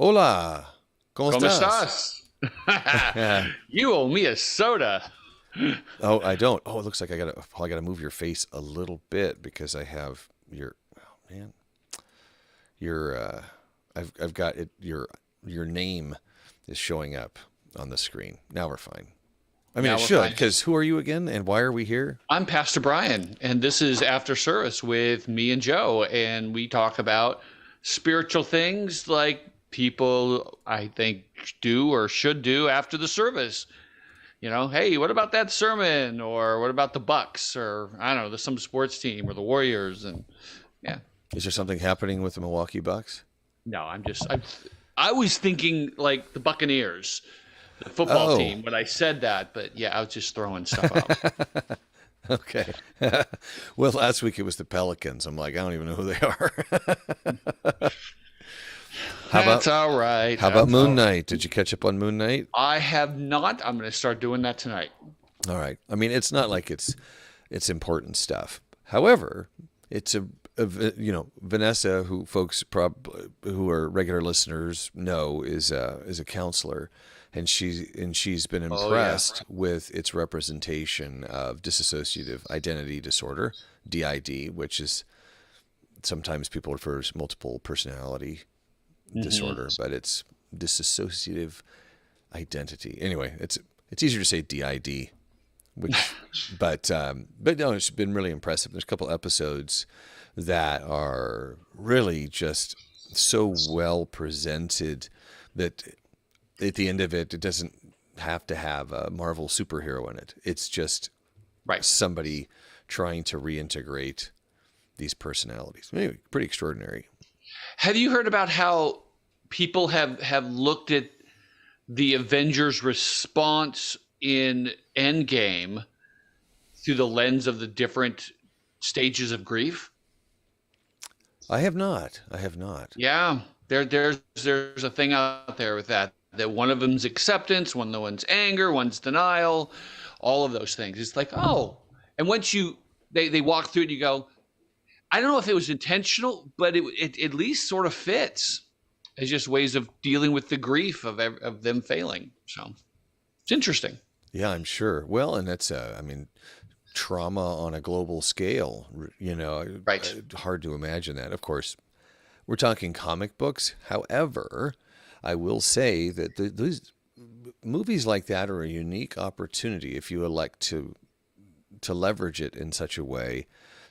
Hola, ¿cómo ¿Cómo estás? estás? You owe me a soda. Oh, I don't. Oh, it looks like I gotta move your face a little bit because I have your. Oh man, your. I've got it. Your name is showing up on the screen. Now we're fine. I mean, it Now we're should, fine. because who are you again, and why are we here? I'm Pastor Brian, and this is After Service with me and Joe, and we talk about spiritual things like people, I think, do or should do after the service. Hey, what about that sermon? Or what about the Bucks? Or I don't know, some sports team or the Warriors. And yeah, Is there something happening with the Milwaukee Bucks? no, I was thinking like the Buccaneers, the football Oh, team when I said that, but yeah, I was just throwing stuff out. okay. Well, last week it was the Pelicans. I'm like, I don't even know who they are. How That's about all right. how about That's Moon all right. Knight? Did you catch up on Moon Knight? I have not. I'm going to start doing that tonight. All right. I mean, it's not like it's important stuff. However, it's Vanessa, who folks who are regular listeners know is a counselor, and she's been Oh yeah. impressed with its representation of dissociative identity disorder, DID, which is sometimes people refer to as multiple personality hmm disorder, but it's dissociative identity. Anyway, it's easier to say DID, which but no, it's been really impressive. There's a couple episodes that are really just so well presented that at the end of it, it doesn't have to have a Marvel superhero in it. It's just Right. somebody trying to reintegrate these personalities. Anyway, pretty extraordinary. Have you heard about how people have looked at the Avengers response in Endgame through the lens of the different stages of grief? I have not. I have not. Yeah, there's a thing out there with that one of them's acceptance, one of the one's anger, one's denial, all of those things. It's like, oh, and once they walk through it, you go, I don't know if it was intentional, but it at least sort of fits as just ways of dealing with the grief of them failing. So it's interesting. Yeah, I'm sure. Well, and that's, I mean, trauma on a global scale, Right. hard to imagine that. Of course, we're talking comic books. However, I will say that these movies like that are a unique opportunity if you elect to leverage it in such a way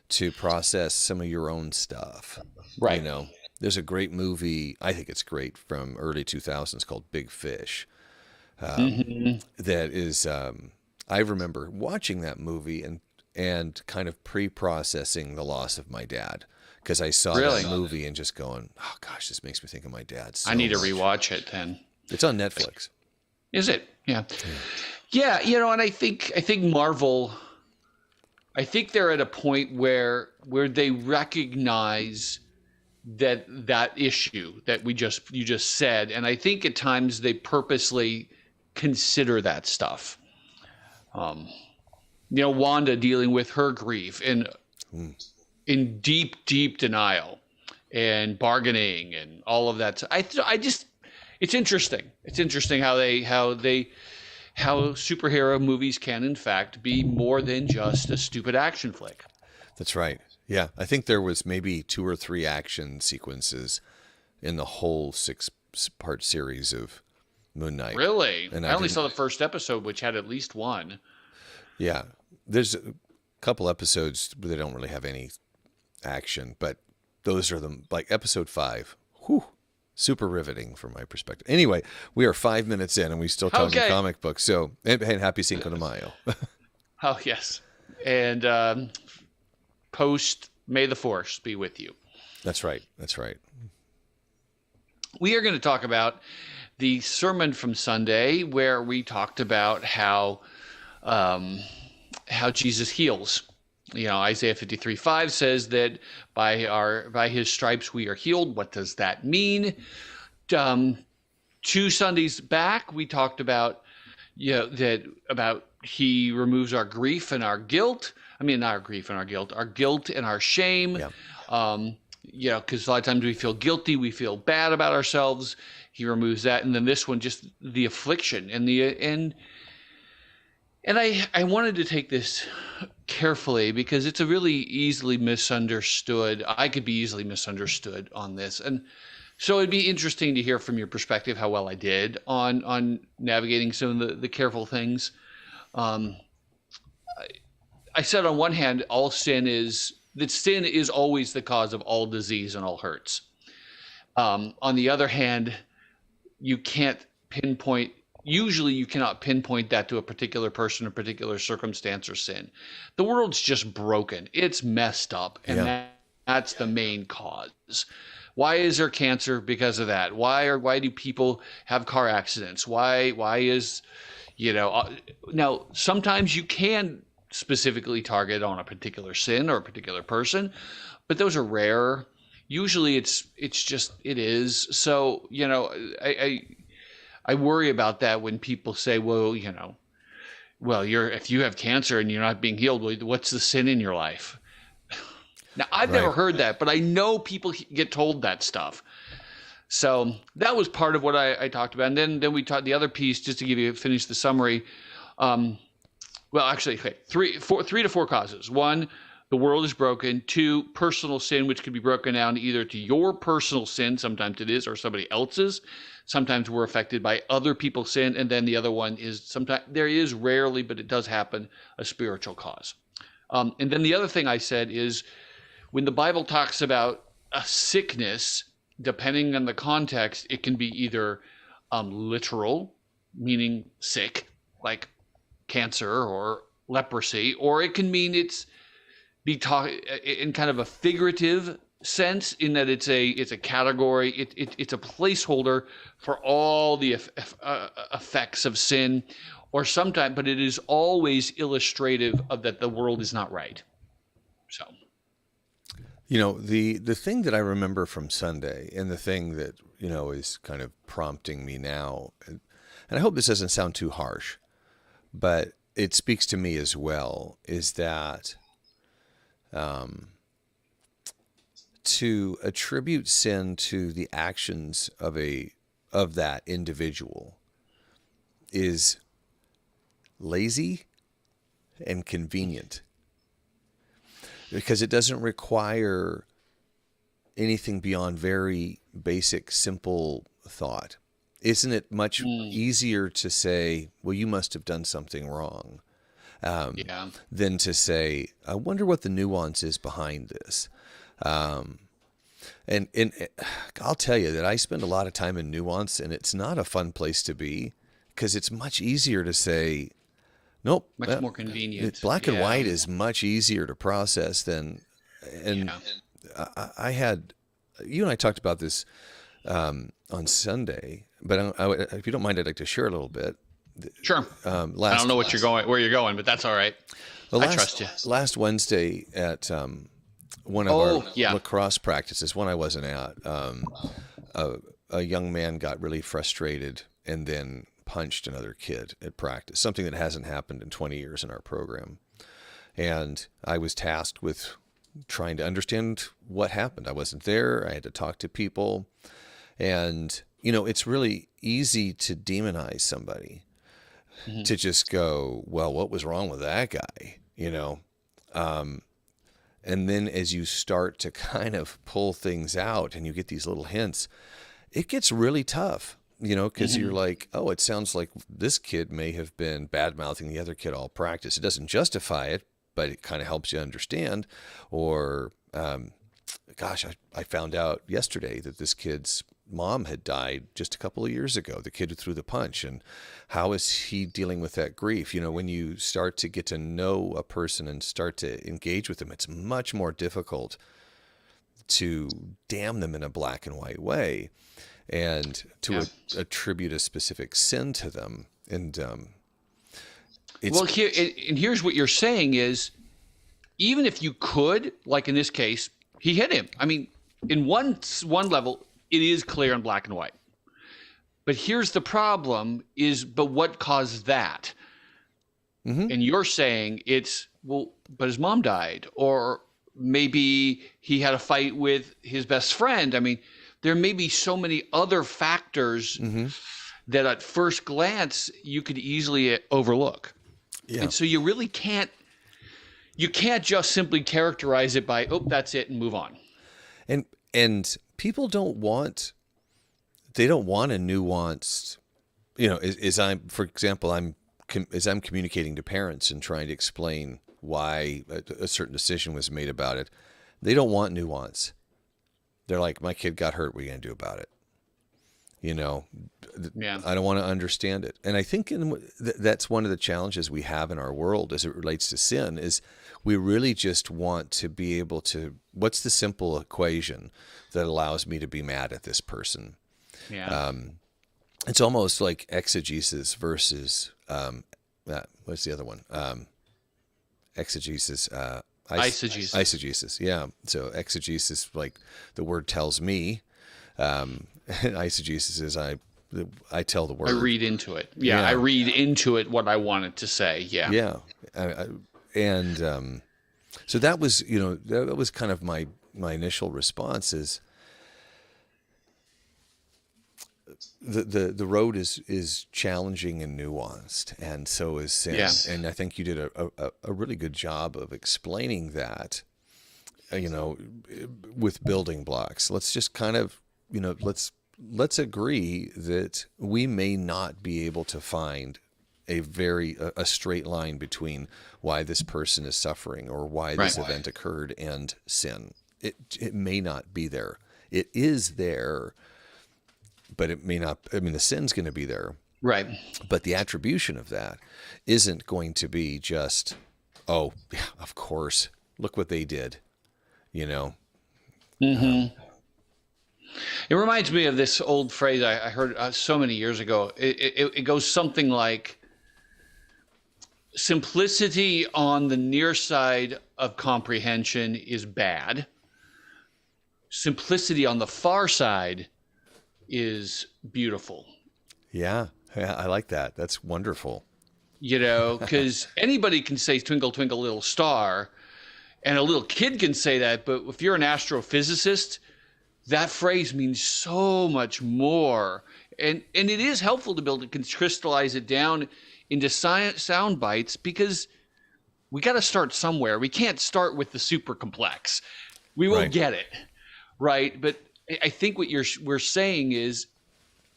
to process some of your own stuff. You Right. know, there's a great movie, I think it's great, from early 2000s called Big Fish. hmm That is, I remember watching that movie and kind of pre-processing the loss of my dad because I saw that Really? movie and just going, oh gosh, this makes me think of my dad I so need to much. rewatch it then. It's on Netflix. Is it? Yeah. Yeah. Yeah, and I think Marvel, I think they're at a point where they recognize that issue that you just said, and I think at times they purposely consider that stuff. Um, Wanda dealing with her grief Mm. in deep denial and bargaining and all of that. I just it's interesting. It's interesting how superhero movies can in fact be more than just a stupid action flick. That's right. Yeah, I think there was maybe two or three action sequences in the whole six-part series of Moon Knight, Really? and I I only didn't. saw the first episode, which had at least one. Yeah, there's a couple episodes where they don't really have any action, but those are the like episode five. Whew, super riveting from my perspective. Anyway, we are 5 minutes in and we still talking Okay. comic books. So and happy Cinco de Mayo. Oh, yes. And post May the Force be with you. That's right. That's right. We are going to talk about the sermon from Sunday, where we talked about um, how Jesus heals. Isaiah 53:5 says that by his stripes we are healed. What does that mean? Um, 2 Sundays back, we talked about that about he removes our grief and our guilt. I mean, not our grief and our guilt and our shame. Yeah. Um, because a lot of times we feel guilty, we feel bad about ourselves. He removes that, and then this one, just the affliction and I wanted to take this carefully because it's a really easily misunderstood. I could be easily misunderstood on this, and so it'd be interesting to hear from your perspective how well I did on navigating some of the careful things. Um, I said on one hand, sin is always the cause of all disease and all hurts. On the other hand, you can't pinpoint. Usually, you cannot pinpoint that to a particular person, a particular circumstance, or sin. The world's just broken. It's messed up, and Yeah. that's the main cause. Why is there cancer? Because of that. Why do people have car accidents? Why is now sometimes you can specifically target on a particular sin or a particular person, but those are rare. Usually it is. So, I worry about that when people say, well, if you have cancer and you're not being healed, well, what's the sin in your life? Now, I've never Right. heard that, but I know people get told that stuff. So that was part of what I talked about. And then we talked the other piece, just to finish the summary. Well, actually, okay, three to four causes. One, the world is broken. Two, personal sin, which could be broken down either to your personal sin, sometimes it is, or somebody else's. Sometimes we're affected by other people's sin. And then the other one is sometimes, there is rarely, but it does happen, a spiritual cause. And then the other thing I said is when the Bible talks about a sickness, depending on the context, it can be either literal, meaning sick, like cancer or leprosy, or it can mean be taught in kind of a figurative sense, in that it's a category, it's a placeholder for all the effects of sin, or sometimes, but it is always illustrative of that the world is not right. So. The thing that I remember from Sunday, and the thing that, is kind of prompting me now, and I hope this doesn't sound too harsh, but it speaks to me as well, is that to attribute sin to the actions of that individual is lazy and convenient, because it doesn't require anything beyond very basic, simple thought. Isn't it much easier to say, well, you must have done something wrong, Yeah. than to say, I wonder what the nuance is behind this. And I'll tell you that I spend a lot of time in nuance, and it's not a fun place to be, because it's much easier to say, nope. Much more convenient. Black and Yeah. white is much easier to process than, and I had, you and I talked about this on Sunday, but if you don't mind, I'd like to share a little bit. Sure. I don't know where you're going, but that's all right. I trust you. Last Wednesday at one of our lacrosse practices, one I wasn't at, a young man got really frustrated and then punched another kid at practice, something that hasn't happened in 20 years in our program. And I was tasked with trying to understand what happened. I wasn't there. I had to talk to people. And, it's really easy to demonize somebody, to just go, well, what was wrong with that guy? And then as you start to kind of pull things out and you get these little hints, it gets really tough, because you're like, oh, it sounds like this kid may have been bad-mouthing the other kid all practice. It doesn't justify it, but it kind of helps you understand. Or, I found out yesterday that this kid's mom had died just a couple of years ago, the kid who threw the punch. And how is he dealing with that grief? When you start to get to know a person and start to engage with them, it's much more difficult to damn them in a black and white way and to attribute a specific sin to them. And here's what you're saying is, even if you could, like in this case, he hit him. I mean, in one level, it is clear in black and white. But here's the problem but what caused that? And you're saying but his mom died, or maybe he had a fight with his best friend. I mean, there may be so many other factors that at first glance you could easily overlook. Yeah. And so you really can't just simply characterize it by, oh, that's it, and move on. And people don't want a nuanced, for example, as I'm communicating to parents and trying to explain why a certain decision was made about it, they don't want nuance. They're like, my kid got hurt. What are you going to do about it? Yeah. I don't want to understand it. And I think that's one of the challenges we have in our world as it relates to sin is we really just want to be able to, what's the simple equation that allows me to be mad at this person? Yeah. It's almost like exegesis versus, what's the other one? Exegesis, Eisegesis. Eisegesis, yeah. So exegesis, like the word tells me. Eisegesis is I tell the word. I read into it. Yeah, I read into it what I want it to say. Yeah. Yeah. So that was kind of my initial response is the road is challenging and nuanced, and so is sin. Yes. And I think you did a really good job of explaining that, with building blocks. Let's just kind of, let's agree that we may not be able to find a straight line between why this person is suffering or why this event occurred and sin. It may not be there. It is there, but it may not. I mean, the sin's going to be there. Right. But the attribution of that isn't going to be just, oh, yeah, of course, look what they did, Mm-hmm. It reminds me of this old phrase I heard so many years ago. It goes something like, simplicity on the near side of comprehension is bad. Simplicity on the far side is beautiful. Yeah, I like that. That's wonderful. Because anybody can say twinkle, twinkle, little star, and a little kid can say that, but if you're an astrophysicist, that phrase means so much more. And it is helpful to be able to crystallize it down into sound bites, because we got to start somewhere. We can't start with the super complex. We will get it, right? But I think what we're saying is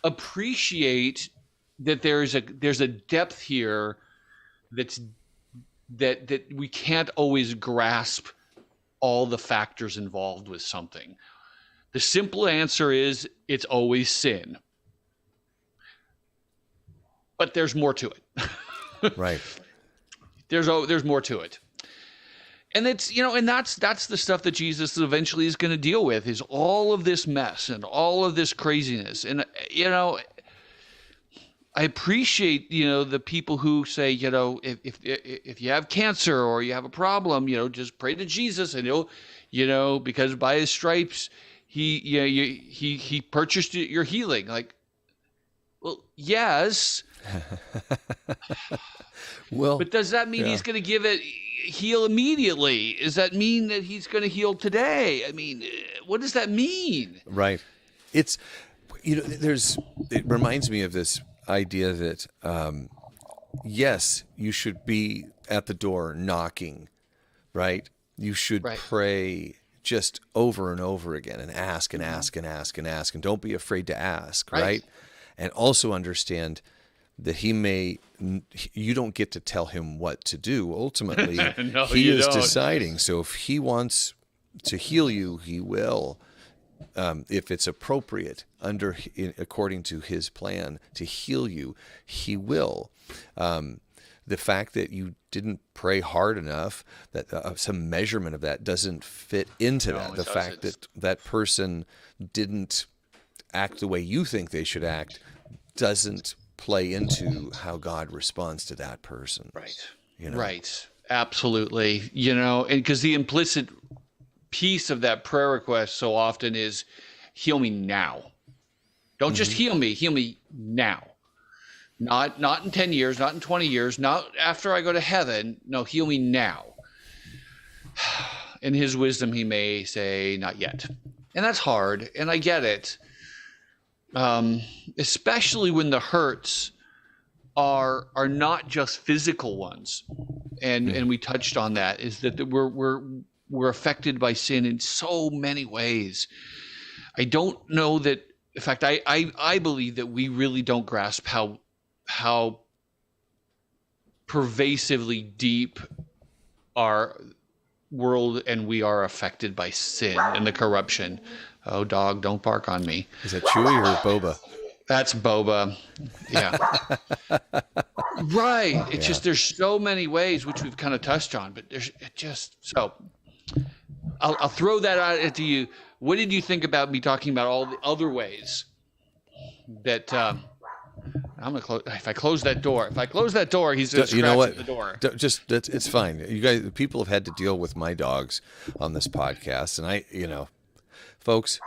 appreciate that there's a depth here that we can't always grasp all the factors involved with something. The simple answer is it's always sin. But there's more to it. Right. There's more to it. And it's, and that's the stuff that Jesus eventually is going to deal with, is all of this mess and all of this craziness. And, I appreciate, the people who say, if you have cancer or you have a problem, just pray to Jesus and he'll, because by his stripes, he purchased your healing. Like, well, yes. Well, but does that mean he's going to heal immediately? Does that mean that he's going to heal today? I mean, what does that mean? Right. It's, it reminds me of this idea that, yes, you should be at the door knocking, right? You should pray just over and over again and ask and ask and ask and ask, and don't be afraid to ask, right? And also understand that you don't get to tell him what to do. Ultimately, no, he is deciding. So if he wants to heal you, he will. If it's appropriate according to his plan to heal you, he will. The fact that you didn't pray hard enough, that some measurement of that doesn't fit into that. The fact that that person didn't act the way you think they should act doesn't play into how God responds to that person. Right. Right. Absolutely. And because the implicit piece of that prayer request so often is, heal me now. Don't just heal me now. Not in 10 years, not in 20 years, not after I go to heaven. No, heal me now. in his wisdom, he may say, not yet. And that's hard. And I get it. Especially when the hurts are not just physical ones. And we touched on that, is that we're affected by sin in so many ways. I don't know that, in fact, I believe that we really don't grasp how pervasively deep our world and we are affected by sin and the corruption. Oh, dog, don't bark on me. Is that Chewy or Boba? That's Boba. Yeah. Right. It's just, there's so many ways, which we've kind of touched on, but there's just, so I'll throw that out to you. What did you think about me talking about all the other ways that, I'm gonna close. If I close that door, he's gonna scratch at the door. It's fine. You guys, people have had to deal with my dogs on this podcast, and folks,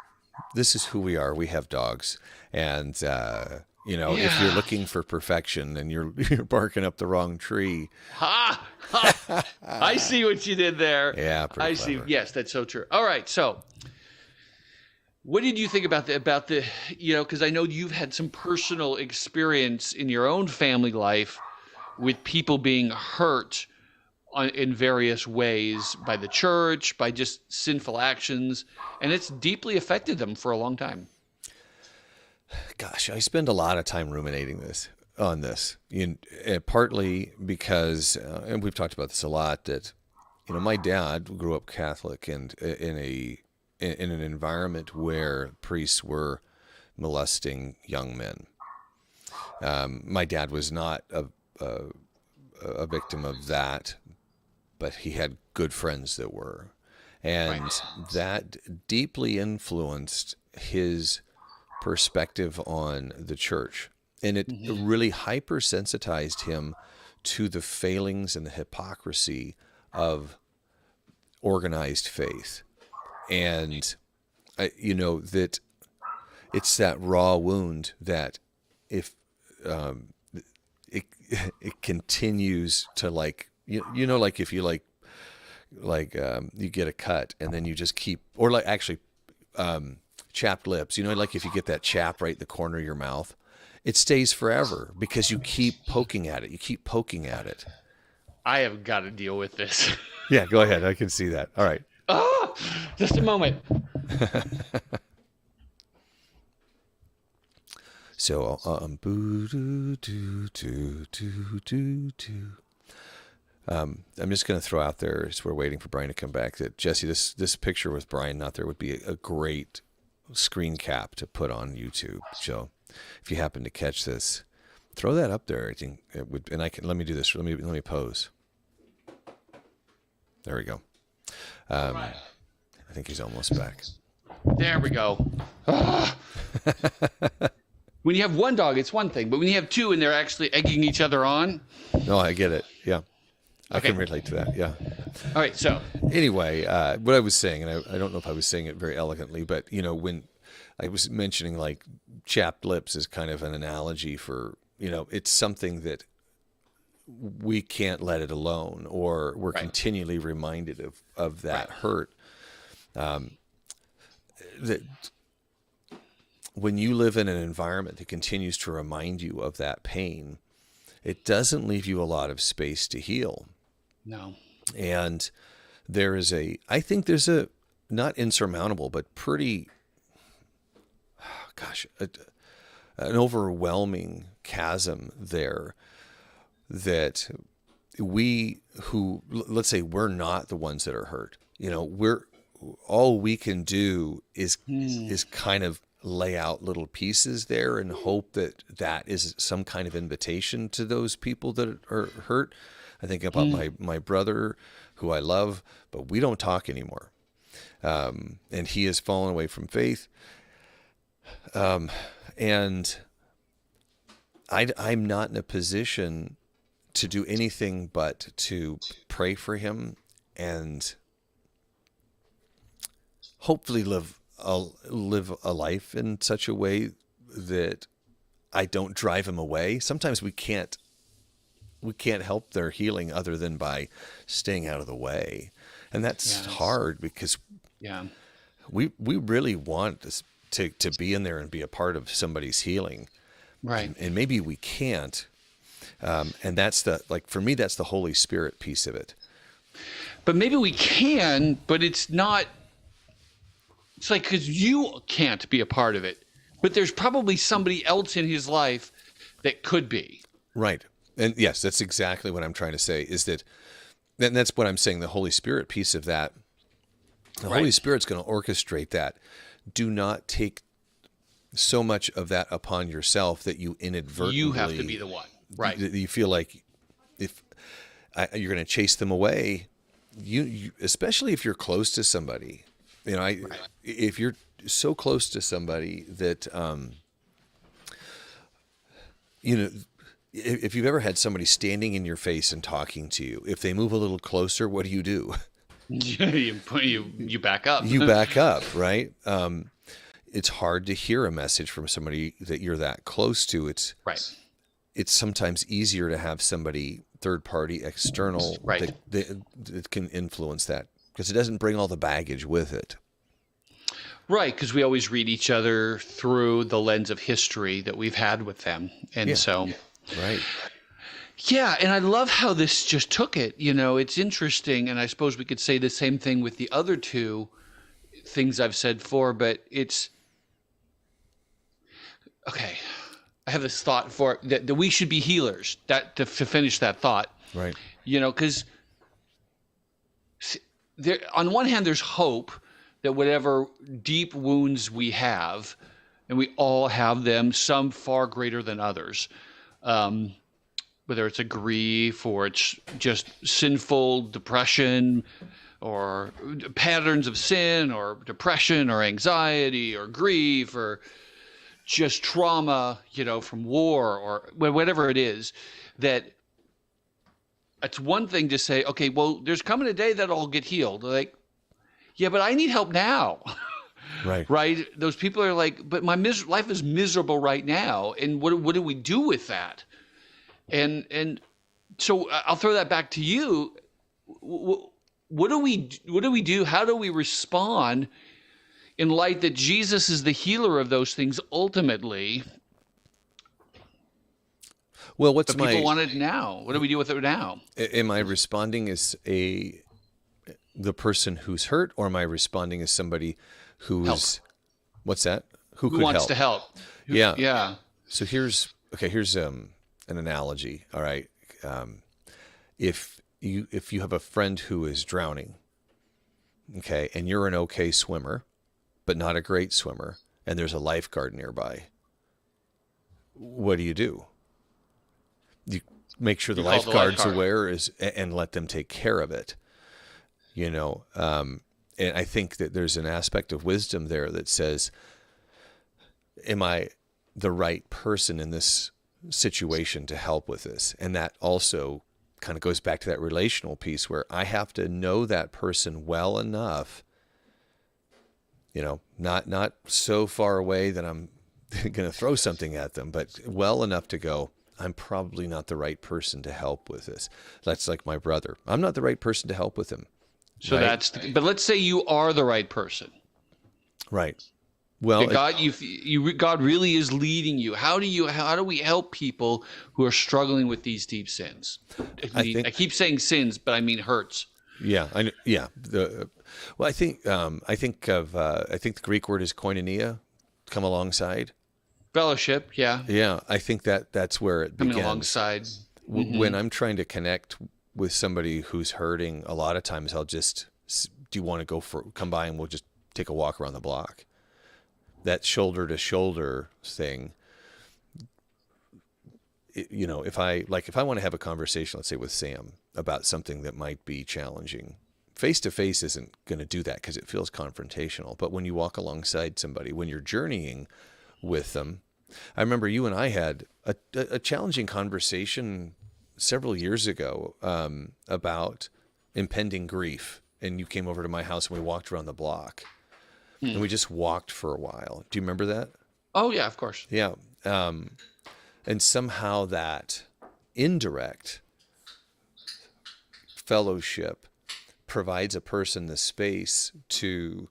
this is who we are. We have dogs, and if you're looking for perfection and you're barking up the wrong tree, I see what you did there. Yeah, I see. Yes, that's so true. All right, so. What did you think about the because I know you've had some personal experience in your own family life with people being hurt in various ways by the church, by just sinful actions, and it's deeply affected them for a long time. Gosh, I spend a lot of time ruminating on this, partly because, and we've talked about this a lot, that, my dad grew up Catholic and in an environment where priests were molesting young men. My dad was not a victim of that, but he had good friends that were. And that deeply influenced his perspective on the church. And it really hypersensitized him to the failings and the hypocrisy of organized faith. And, that it's that raw wound that if it continues to, like, like if you you get a cut and then you just keep, or like actually chapped lips, like if you get that chap right in the corner of your mouth, it stays forever because you keep poking at it. I have got to deal with this. Yeah, go ahead. I can see that. All right. Oh, just a moment. So, I'm just going to throw out there, as we're waiting for Brian to come back, that Jesse, this picture with Brian not there would be a great screen cap to put on YouTube. So, if you happen to catch this, throw that up there. I think it would, and let me do this. Let me pose. There we go. I think he's almost back. There we go. When you have one dog, it's one thing, but when you have two and they're actually egging each other on. No, I get it. Yeah. I can relate to that. Yeah. All right. So anyway, what I was saying, and I don't know if I was saying it very elegantly, but when I was mentioning like chapped lips is kind of an analogy for, it's something that we can't let it alone, or we're continually reminded of that hurt. That when you live in an environment that continues to remind you of that pain, it doesn't leave you a lot of space to heal. No. And I think there's a not insurmountable, but pretty, an overwhelming chasm there that let's say we're not the ones that are hurt. All we can do is kind of lay out little pieces there and hope that is some kind of invitation to those people that are hurt. I think about my brother, who I love, but we don't talk anymore. And he has fallen away from faith. And I'm not in a position to do anything but to pray for him and hopefully live a life in such a way that I don't drive him away. Sometimes we can't help their healing other than by staying out of the way. And that's Yeah. hard because Yeah. we really want this to be in there and be a part of somebody's healing. Right. And maybe we can't. And that's for me, that's the Holy Spirit piece of it. But maybe we can, but it's not. It's like, because you can't be a part of it, but there's probably somebody else in his life that could be. Right. And yes, that's exactly what I'm trying to say, is that, and that's what I'm saying, the Holy Spirit piece of that. The Holy Spirit's going to orchestrate that. Do not take so much of that upon yourself that you inadvertently... You have to be the one. Right. You feel like if you're going to chase them away, you especially if you're close to somebody. If you're so close to somebody that, if you've ever had somebody standing in your face and talking to you, if they move a little closer, what do? You back up. You back up, right? It's hard to hear a message from somebody that you're that close to. It's sometimes easier to have somebody third party external that can influence that, because it doesn't bring all the baggage with it. Right, because we always read each other through the lens of history that we've had with them. And so... Right. Yeah, and I love how this just took it. It's interesting, and I suppose we could say the same thing with the other two things I've said for, but it's... Okay, I have this thought for that we should be healers, to finish that thought. Right. Because there, on one hand, there's hope that whatever deep wounds we have, and we all have them, some far greater than others, whether it's a grief or it's just sinful depression or patterns of sin or depression or anxiety or grief or just trauma, from war or whatever it is, that it's one thing to say, okay, well, there's coming a day that I'll get healed. Like, yeah, but I need help now. Right. Right. Those people are like, but my life is miserable right now. And what do we do with that? And so I'll throw that back to you. What do we do? How do we respond in light that Jesus is the healer of those things ultimately? Well, people want it now. What do we do with it now? Am I responding as the person who's hurt, or am I responding as somebody who's help. What's that? Who wants help? To help? Yeah. So here's an analogy. All right. If you have a friend who is drowning, okay, and you're an okay swimmer, but not a great swimmer, and there's a lifeguard nearby, what do? You make sure the lifeguard's aware and let them take care of it. And I think that there's an aspect of wisdom there that says, am I the right person in this situation to help with this? And that also kind of goes back to that relational piece where I have to know that person well enough, not so far away that I'm going to throw something at them, but well enough to go, I'm probably not the right person to help with this. That's like my brother. I'm not the right person to help with him. So right? But let's say you are the right person. Right. Well, God really is leading you. How do we help people who are struggling with these deep sins? I keep saying sins, but I mean hurts. Yeah. I think the Greek word is koinonia, come alongside. Fellowship. Yeah. Yeah. I think that's where it begins. Coming alongside. When I'm trying to connect with somebody who's hurting, a lot of times I'll just, do you want to come by and we'll just take a walk around the block? That shoulder to shoulder thing, if I want to have a conversation, let's say with Sam, about something that might be challenging, face to face isn't going to do that because it feels confrontational. But when you walk alongside somebody, when you're journeying with them, I remember you and I had a challenging conversation several years ago about impending grief, and you came over to my house and we walked around the block. And we just walked for a while. Do you remember that? Oh, yeah, of course. Yeah. And somehow that indirect fellowship provides a person the space to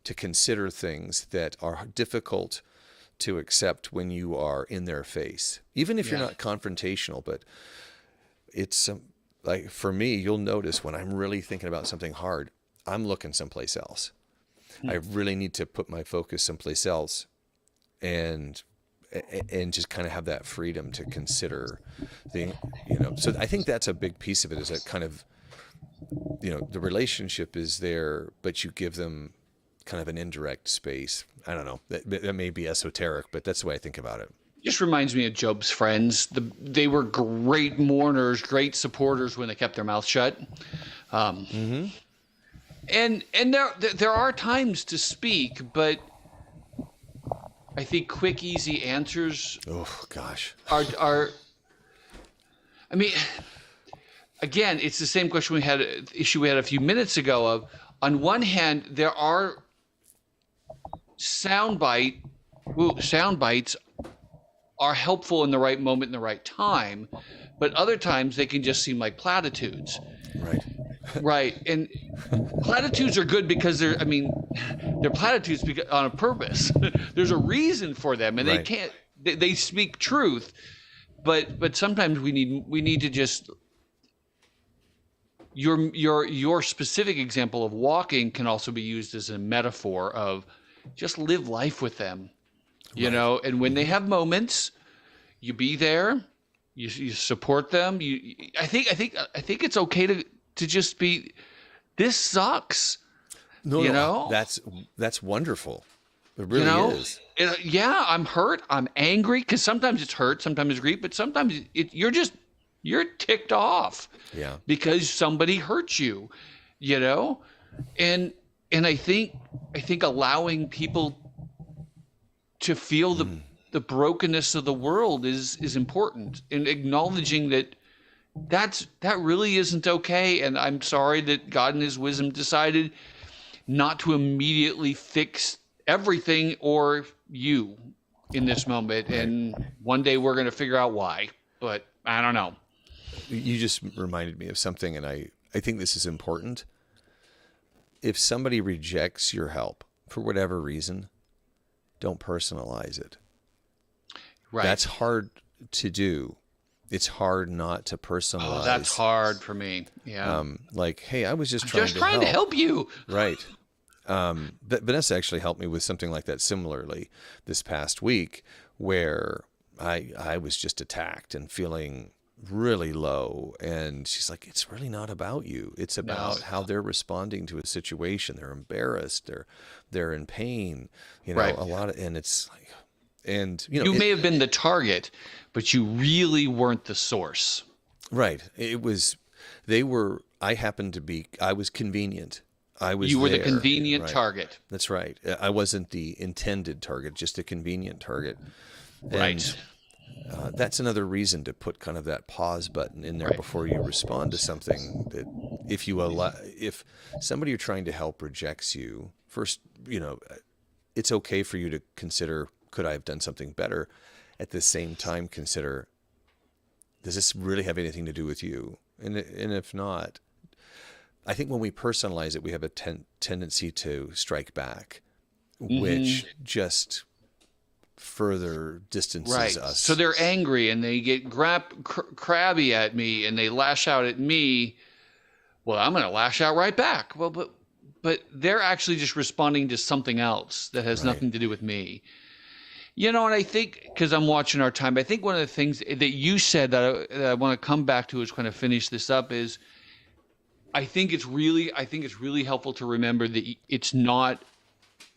consider things that are difficult to accept when you are in their face, even if you're not confrontational. But it's like, for me, you'll notice when I'm really thinking about something hard, I'm looking someplace else. I really need to put my focus someplace else, and just kind of have that freedom to consider so I think that's a big piece of it, is that kind of, the relationship is there, but you give them kind of an indirect space. I don't know, that may be esoteric, but that's the way I think about it. Just reminds me of Job's friends. They were great mourners, great supporters when they kept their mouth shut. And there are times to speak, but I think quick, easy answers. Oh gosh. Are. I mean, again, it's the same question we had a few minutes ago. Of, on one hand, there are sound bites are helpful in the right moment, in the right time, but other times they can just seem like platitudes. Right. Right. And platitudes are good because they're platitudes on a purpose. There's a reason for them, and they speak truth. But sometimes we need to just, your specific example of walking can also be used as a metaphor of just live life with them, and when they have moments, you be there, you support them. I think it's okay to just be, this sucks. No, that's wonderful. It really is. I'm hurt. I'm angry, because sometimes it's hurt, sometimes it's grief, but sometimes you're ticked off. Yeah. Because somebody hurt you, and I think allowing people to feel the brokenness of the world is important, and acknowledging that really isn't okay. And I'm sorry that God in his wisdom decided not to immediately fix everything or you in this moment. Right. And one day we're going to figure out why, but I don't know. You just reminded me of something, and I think this is important. If somebody rejects your help for whatever reason, don't personalize it. Right. That's hard to do. It's hard not to personalize. Oh, that's hard for me. Yeah. Like, hey, I was just trying to help you. Right. But Vanessa actually helped me with something like that similarly this past week, where I was just attacked and feeling really low, and she's like, it's really not about you. It's about how they're responding to a situation. They're embarrassed. They're in pain. Right. And it's like, and you may have been the target, but you really weren't the source. Right. I was convenient. You were the convenient target. That's right. I wasn't the intended target, just a convenient target. Right. And that's another reason to put kind of that pause button in there before you respond to something. That if somebody you're trying to help rejects you, first, it's okay for you to consider, could I have done something better? At the same time, consider, does this really have anything to do with you? And if not, I think when we personalize it, we have a tendency to strike back, which just further distances us. So they're angry and they get crabby at me and they lash out at me. Well, I'm going to lash out right back. Well, but they're actually just responding to something else that has nothing to do with me. And I think, because I'm watching our time, I think one of the things that you said that I want to come back to, is kind of finish this up, is I think it's really helpful to remember that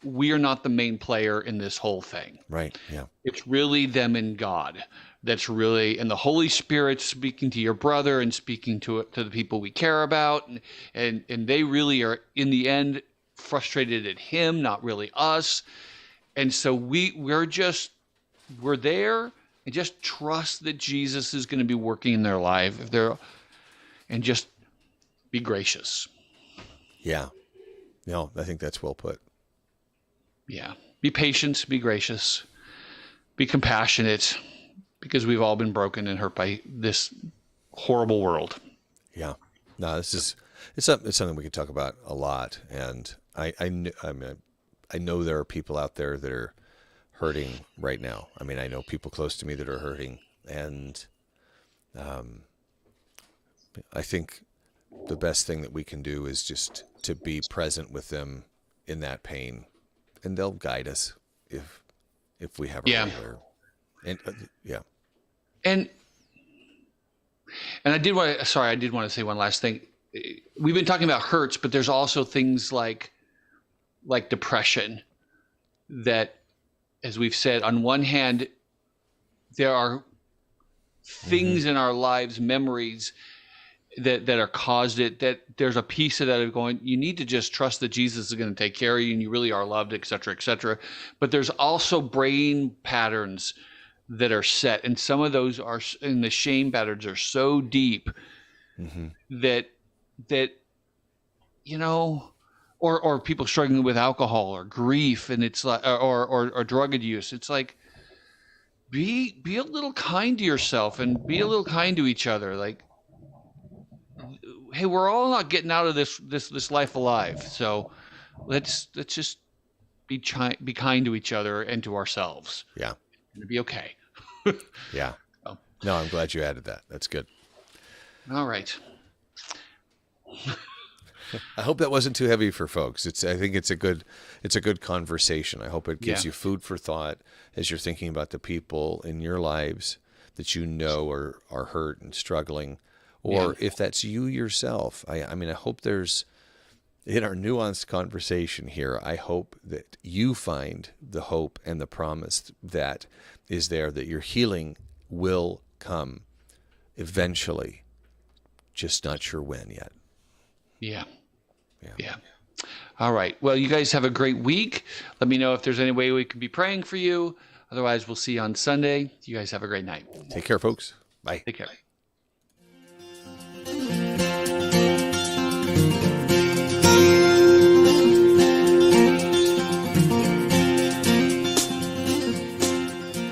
we are not the main player in this whole thing. Right. Yeah. It's really them and God. That's really, and the Holy Spirit speaking to your brother and speaking to the people we care about. And they really are, in the end, frustrated at him, not really us. And so we're there, and just trust that Jesus is going to be working in their life and just be gracious. Yeah. No, I think that's well put. Yeah. Be patient, be gracious, be compassionate, because we've all been broken and hurt by this horrible world. Yeah. No, this is, It's something we could talk about a lot. And I mean, I know there are people out there that are hurting right now. I mean, I know people close to me that are hurting, and I think the best thing that we can do is just to be present with them in that pain, and they'll guide us if we have a Yeah. regular. And yeah, And I did want to say one last thing. We've been talking about hurts, but there's also things like depression that, as we've said, on one hand, there are things in our lives, memories that are caused it, that there's a piece of that of going, you need to just trust that Jesus is going to take care of you and you really are loved, et cetera, et cetera. But there's also brain patterns that are set. And some of those are, and the shame patterns are so deep that, you know, or people struggling with alcohol or grief, and it's like, or drug abuse. It's like, be a little kind to yourself and be a little kind to each other. Like, hey, we're all not getting out of this life alive. So let's just be kind to each other and to ourselves. yeah, It'll be okay. yeah. Oh. No, I'm glad you added that. That's good. All right. I hope that wasn't too heavy for folks. I think it's a good conversation. I hope it gives you food for thought as you're thinking about the people in your lives that you know are hurt and struggling, or if that's you yourself. I mean, I hope there's, in our nuanced conversation here, I hope that you find the hope and the promise that is there, that your healing will come eventually, just not sure when yet. Yeah. All right. Well, you guys have a great week. Let me know if there's any way we can be praying for you. Otherwise, we'll see you on Sunday. You guys have a great night. Take care, folks. Bye. Take care.